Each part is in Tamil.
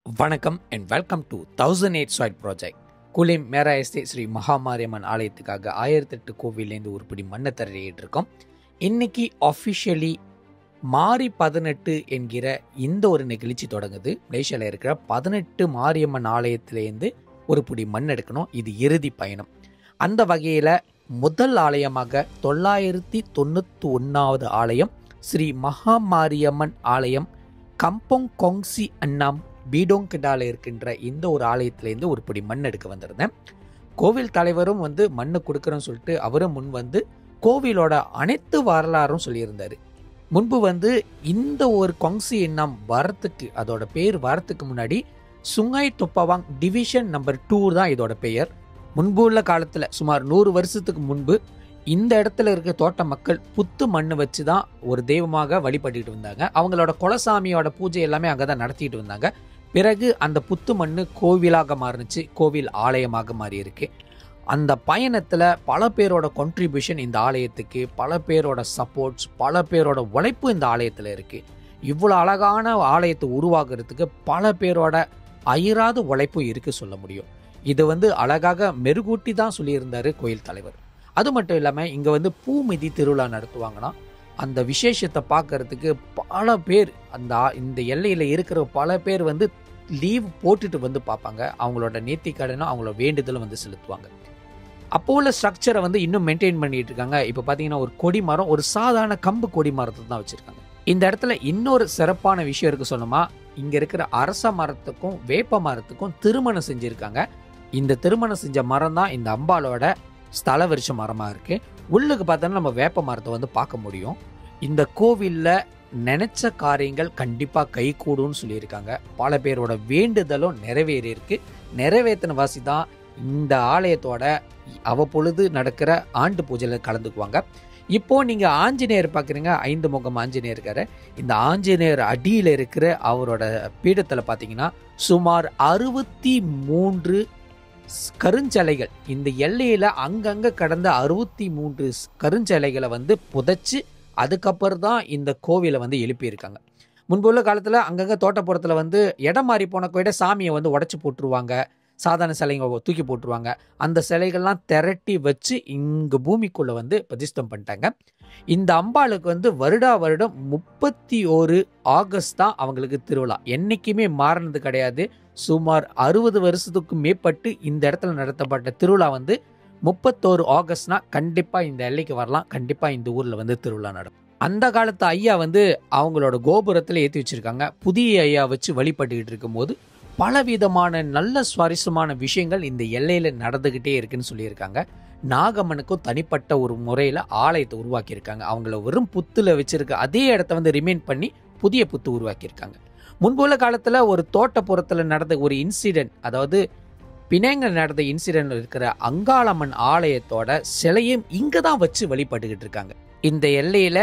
வணக்கம் and welcome to 1008 soil project. Kulim மேரா எஸ்தே ஸ்ரீ மகாமாரியம்மன் ஆலயத்துக்காக 1008 கோவிலேருந்து உருப்படி மண்ணை தரையிட்டு இருக்கோம். இன்னைக்கு ஆஃபிஷியலி மாரி 18 என்கிற இந்த ஒரு நிகழ்ச்சி தொடங்குது. மலேசியாவில் இருக்கிற 18 மாரியம்மன் ஆலயத்திலேருந்து ஒரு பிடி மண் எடுக்கணும். இது இறுதி பயணம். அந்த வகையில் முதல் ஆலயமாக 991வது ஆலயம் ஸ்ரீ மகாமாரியம்மன் ஆலயம் கம்போங் கொங்சி அண்ணாம் பீடோங் கிடால இருக்கின்ற இந்த ஒரு ஆலயத்திலேருந்து ஒரு பிடி மண் எடுக்க வந்திருந்தேன். கோவில் தலைவரும் மண்ணு கொடுக்குறோன்னு சொல்லிட்டு அவரும் முன் வந்து கோவிலோட அனைத்து வரலாறும் சொல்லியிருந்தாரு. முன்பு இந்த ஒரு கொங்சி எண்ணாம் வரத்துக்கு, அதோட பேர் வரத்துக்கு முன்னாடி சுங்காய் தொப்பவாங் டிவிஷன் நம்பர் 2 தான் இதோட பெயர். முன்பு உள்ள காலத்தில் சுமார் 100 வருஷத்துக்கு முன்பு இந்த இடத்துல இருக்க தோட்ட மக்கள் புத்து மண்ணு வச்சு தான் ஒரு தெய்வமாக வழிபட்டுட்டு வந்தாங்க. அவங்களோட குலசாமியோட பூஜை எல்லாமே அங்கே தான் நடத்திட்டு வந்தாங்க. பிறகு அந்த புத்து மண்ணு கோவிலாக மாறினுச்சு, கோவில் ஆலயமாக மாறி இருக்கு. அந்த பயணத்தில் பல பேரோட கான்ட்ரிபியூஷன் இந்த ஆலயத்துக்கு, பல பேரோட சப்போர்ட்ஸ், பல பேரோட உழைப்பு இந்த ஆலயத்தில் இருக்கு. இவ்வளோ அழகான ஆலயத்தை உருவாக்குறதுக்கு பல பேரோட அயராத உழைப்பு இருக்கு சொல்ல முடியும். இது அழகாக மெருகூட்டி தான் சொல்லியிருந்தாரு கோயில் தலைவர். அது மட்டும் இல்லாமல் இங்கே பூ மிதி திருவிழா நடத்துவாங்கன்னா அந்த விசேஷத்தை பார்க்கறதுக்கு பல பேர் இந்த எல்லையில் இருக்கிற பல பேர் லீவ் போட்டுட்டு பார்ப்பாங்க. அவங்களோட நேர்த்திக்கடனும் அவங்களோட வேண்டுதலும் செலுத்துவாங்க. அப்போ உள்ள ஸ்ட்ரக்சரை இன்னும் மெயின்டைன் பண்ணிட்டு இருக்காங்க. இப்போ பார்த்தீங்கன்னா ஒரு கொடி மரம், ஒரு சாதாரண கம்பு கொடி மரத்தை தான் வச்சிருக்காங்க. இந்த இடத்துல இன்னொரு சிறப்பான விஷயம் இருக்கு சொல்லணுமா, இங்கே இருக்கிற அரச மரத்துக்கும் வேப்ப மரத்துக்கும் திருமணம் செஞ்சுருக்காங்க. இந்த திருமணம் செஞ்ச மரம் தான் இந்த அம்பாலோட ஸ்தல விருட்ச மரமாக இருக்கு. உள்ளுக்கு பார்த்தோன்னா நம்ம வேப்ப மரத்தை பார்க்க முடியும். இந்த கோவிலில் நினைச்ச காரியங்கள் கண்டிப்பாக கை கூடும்னு சொல்லியிருக்காங்க. பல பேரோட வேண்டுதலும் நிறைவேறி இருக்கு. நிறைவேற்றின வாசி தான் இந்த ஆலயத்தோட அவ்வப்பொழுது நடக்கிற ஆண்டு பூஜையில் கலந்துக்குவாங்க. இப்போ நீங்க ஆஞ்சநேயர் பார்க்குறீங்க, 5 முகம் ஆஞ்சநேயர் இருக்காரு. இந்த ஆஞ்சநேயர் அடியில் இருக்கிற அவரோட பீடத்தில் பார்த்தீங்கன்னா சுமார் 63 கருஞ்சலைகள், இந்த எல்லையில அங்கங்க கடந்த 63 கருஞ்சலைகளை புதைச்சு அதுக்கப்புறம் தான் இந்த கோவிலை எழுப்பியிருக்காங்க. முன்புள்ள காலத்துல அங்கங்க தோட்டப்புறத்துல இடம் மாறி போன கோயில சாமியை உடைச்சு போட்டுருவாங்க, சாதாரண சிலைங்க தூக்கி போட்டுருவாங்க. அந்த சிலைகள்லாம் திரட்டி வச்சு இங்க பூமிக்குள்ள பிரதிஷ்டம் பண்ணிட்டாங்க. இந்த அம்பாளுக்கு வருடா வருடம் 31 ஆகஸ்ட் தான் அவங்களுக்கு திருவிழா. என்னைக்குமே மாறினது கிடையாது. சுமார் 60 வருஷத்துக்கு மேற்பட்டு இந்த இடத்துல நடத்தப்பட்ட திருவிழா 31 ஆகஸ்ட்னா கண்டிப்பா இந்த எல்லைக்கு வரலாம். கண்டிப்பா இந்த ஊர்ல திருவிழா நடக்கும். அந்த காலத்து ஐயா அவங்களோட கோபுரத்துல ஏற்றி வச்சிருக்காங்க. புதிய ஐயா வச்சு வழிபட்டுக்கிட்டு இருக்கும் போது பலவிதமான நல்ல சுவாரஸ்யமான விஷயங்கள் இந்த எல்லையில நடந்துகிட்டே இருக்குன்னு சொல்லியிருக்காங்க. நாகம்மனுக்கும் தனிப்பட்ட ஒரு முறையில ஆலயத்தை உருவாக்கியிருக்காங்க. அவங்கள வெறும் புத்துல வச்சிருக்க அதே இடத்த ரிமைன் பண்ணி புதிய புத்து உருவாக்கியிருக்காங்க. முன்புள்ள காலத்துல ஒரு தோட்டப்புறத்துல நடந்த ஒரு இன்சிடென்ட், அதாவது பிணைங்கள் நடந்த இன்சிடென்ட் இருக்கிற அங்காளம்மன் ஆலயத்தோட சிலையும் இங்க தான் வச்சு வழிபட்டுக்கிட்டு இருக்காங்க. இந்த எல்லையில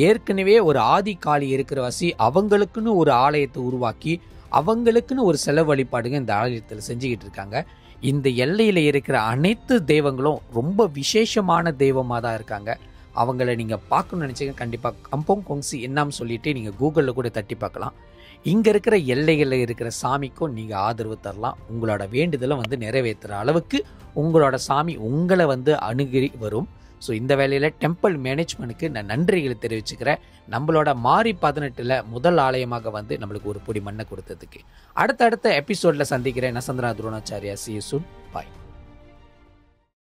ஏற்கனவே ஒரு ஆதி காளி இருக்கிற வாசி அவங்களுக்குன்னு ஒரு ஆலயத்தை உருவாக்கி அவங்களுக்குன்னு ஒரு செலவு வழிபாடுங்க இந்த ஆலயத்தில் செஞ்சுக்கிட்டு இருக்காங்க. இந்த எல்லையில இருக்கிற அனைத்து தெய்வங்களும் ரொம்ப விசேஷமான தெய்வமாக தான் இருக்காங்க. அவங்கள நீங்க பார்க்கணும்னு நினைச்சீங்க கண்டிப்பா கம்போங் கொங்சி எண்ணாம் சொல்லிட்டு நீங்க கூகுளில் கூட தட்டி பார்க்கலாம். இங்க இருக்கிற எல்லைகளில் இருக்கிற சாமிக்கும் நீங்க ஆதரவு தரலாம். உங்களோட வேண்டுதலை நிறைவேற்றுற அளவுக்கு உங்களோட சாமி உங்களை அணுகி வரும். ஸோ இந்த வேலையில் டெம்பிள் மேனேஜ்மெண்ட்டுக்கு நான் நன்றிகளை தெரிவிச்சுக்கிறேன். நம்மளோட மாரி 18ல் முதல் ஆலயமாக நம்மளுக்கு ஒரு பொடி மண்ணை கொடுத்ததுக்கு. அடுத்த எபிசோடில் சந்திக்கிறேன். நசந்திரா Dronacharya. See you soon. Bye.